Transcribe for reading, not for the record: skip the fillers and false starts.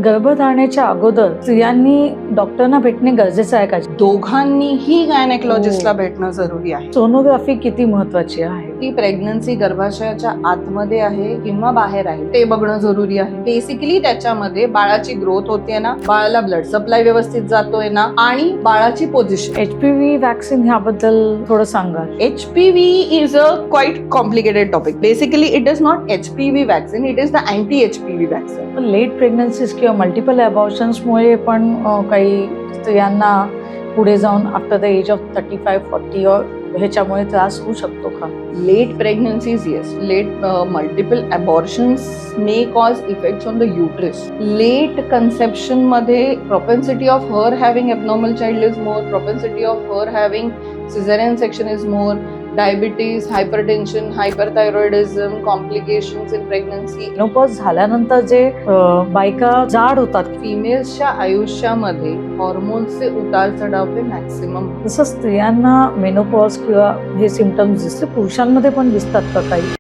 गर्भधारणेच्या अगोदर स्त्रियांनी डॉक्टरना भेटणे गरजेचं आहे का? दोघांनीही गायनेकोलॉजिस्टला भेटणं जरुरी आहे. सोनोग्राफी किती महत्वाची आहे? ती प्रेग्नन्सी गर्भाशयाच्या आतमध्ये आहे किंवा बाहेर आहे ते बघणं जरुरी आहे. बेसिकली त्याच्यामध्ये बाळाची ग्रोथ होते ना, बाळाला ब्लड सप्लाय व्यवस्थित जातोय ना, आणि बाळाची पोझिशन. HPV वॅक्सिन ह्याबद्दल थोडं सांगा. HPV is a quite complicated topic. Basically, it is not HPV vaccine, it is the anti-HPV vaccine. Late pregnancies किंवा मल्टिपल अबॉर्शन्समुळे पण काही स्त्रियांना पुढे जाऊन आफ्टर द एज ऑफ 35-40 ह्याच्यामुळे त्रास होऊ शकतो का? Late pregnancies, yes. Late multiple abortions may cause effects on the uterus. Late conception मध्ये propensity of her having abnormal child is more, propensity of her having cesarean section is more, diabetes, hypertension, hyperthyroidism, complications in pregnancy. Menopause झाल्यानंतर जे बायका जाड होतात, फिमेल्सच्या आयुष्यामध्ये हॉर्मोन्सचे उतार चढाव हे मॅक्सिमम. तसं स्त्रियांना मेनोपॉज किंवा हे सिम्पटम्स दिसते, पुरुषांमध्ये पण दिसतात का काही?